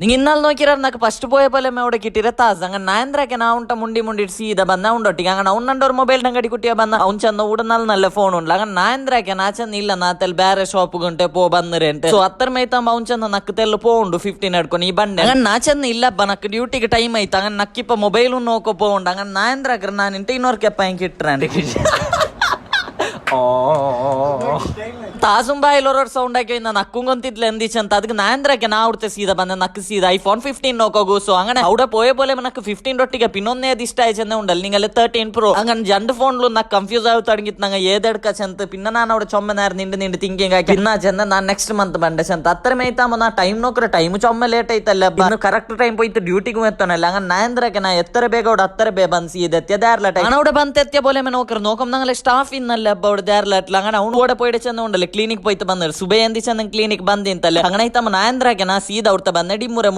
ನಿಂಗೆ ಇನ್ನಲ್ಲಿ ನೋಕಿರ ನಾಕ್ ಫಸ್ಟ್ ಪೋಯ ಪಲ್ಲೆ ಮೇ ಒಡಕ್ಕೆ ಇಟ್ಟಿರ ತಾಸ್ ಹಂಗ ನಾಯಂದ್ರಕ್ಕೆ ನಾ ಉಂಟ ಮುಂಡಿ ಸೀದಾ ಬಂದ ಉಂಡೊಟ್ಟಿಗೆ ಹಂಗ ಅವ್ನು ನಂಡೋರ್ ಮೊಬೈಲ್ ನಂಗಡಿ ಕುಟ್ಟಿಯ ಬಂದ ಅವ್ನು ಚಂದ ಉಡನಲ್ ನಲ್ಲ ಫೋನ್ ಉಂಡ್ಲ ಹಂಗ ನಾಯಂದ್ರಕ್ಕೆ ನಾ ಚಂದ ಇಲ್ಲ ನಾತೆಲ್ ಬೇರೆ ಶಾಪ್ ಗಂಟೆ ಪೋ ಬಂದ್ರೆ ಅಂತ ಸೊ ಹತ್ತರ ಮೈತಂಬ ಅವ್ನು ಚಂದ ನಕ್ ತೆಲ್ಲ ಪೋ ಉಂಡು 15 ನಡ್ಕೊಂಡು ಈ ಬಂಡೆ ಹಂಗ ನಾ ಚಂದ ಇಲ್ಲಪ್ಪ ನಕ್ ಡ್ಯೂಟಿಗೆ ಟೈಮ್ ಆಯ್ತು ಹಂಗ ನಕ್ಕಿಪ್ಪ ಮೊಬೈಲ್ ನೋಕೋ ಪೋ ಉಂಡು ಹಂಗ ನಾಯಂದ್ರಕ್ಕೆ ನಾನು ಇಂಟ ಇನ್ನೋರ್ ಕೆಪ್ಪ ಹೆಂಗೆ ಇಟ್ರೆ ತಾಸುಂಬಾಯಿಲೋರ್ ಸೌಂಡ್ ಹಾಕಿ ನಾನು ನಕ್ಕುಂಗೊಂತಿದ್ಲೆ ಅಂದಿಚ್ ಅಂತ ಅದಕ್ಕೆ ನಾಂದ್ರಕ್ಕೆ ನಾ ಉಡ್ತೆ ಸೀದಾ ಬಂದ ನಕ್ಕು ಸೀದಾ ಐಫೋನ್ 15 ನೋಕೋಗು ಸೊ ಹಂಗನೆ ಅವಡ ಪೋಯೆ ಬೋಲೆ ನಕ್ಕು 15 ಒಟ್ಟಿಗೆ ಪಿನ್ನೊಂದೇ ಅದು ಇಷ್ಟ ಆಯ್ತು ಉಂಡಲ್ ನಿಂಗಲ್ಲ 13 Pro ಹಂಗನ್ ಜಂಡ್ ಫೋನ್ಲು ನಕ್ ಕನ್ಫ್ಯೂಸ್ ಆಗಿ ತಡಗಿತ್ ನಂಗೆ ಏದೆಡ್ಕ ಚಂತ ಪಿನ್ನ ನಾನು ಅವಡ ಚೊಮ್ಮೆನಾರು ನಿಂಡು ಥಿಂಕಿಂಗ್ ಹಾಕಿ ಪಿನ್ನ ಚಂದ ನಾನು ನೆಕ್ಸ್ಟ್ ಮಂತ್ ಬಂಡೆ ಚಂತ ಹತ್ತರ ಮೇಯ್ತಾಮ ನಾ ಟೈಮ್ ನೋಕ್ರೆ ಟೈಮ್ ಚೊಮ್ಮೆ ಲೇಟ್ ಐತಲ್ಲ ಇನ್ನು ಕರೆಕ್ಟ್ ಟೈಮ್ ಹೋಯ್ತು ಡ್ಯೂಟಿಗೂ ಎತ್ತನಲ್ಲ ಹಂಗ ನಾಂದ್ರಕ್ಕೆ ನಾ ಎತ್ತರ ಬೇಗ ಅವಡ ಹತ್ತರ ಬೇ ಬಂದ್ ಸೀದಾ ಎತ್ಯದಾರ್ಲ ಟೈಮ್ ಅವಡ ಬಂತ ಎತ್ಯ ಬೋಲೆ ಮೇ ನೋಕ್ರ ನೋಕಮ್ ನಂಗಲ್ಲ ಸ್ಟಾಫ್ ಇನ್ನಲ್ಲ ಹಬ್ಬ ಅವಡ ದಾರ್ಲ ಹಂಗ ಅವ್ನು ಓಡ ಪೋಯ್ಡೆ ಚಂದ ಉಂಡಲ್ಲ ಕ್ಲಿನಿಕ್ ಪೋಯ್ತು ಬಂದ್ರೆ ಸುಬೇ ಅಂದಿ ಚಂದ ಕ್ಲಿನಿಕ್ ಬಂದಿ ಅಂತಲ್ಲ ಹಂಗನೈತಮ್ಮ ನಾಂದ್ರಾಗೆ ನಾ ಸೀದಾ ಉಡ್ತಾ ಬಂದೆ ಡಿಮ್ಮುರೆ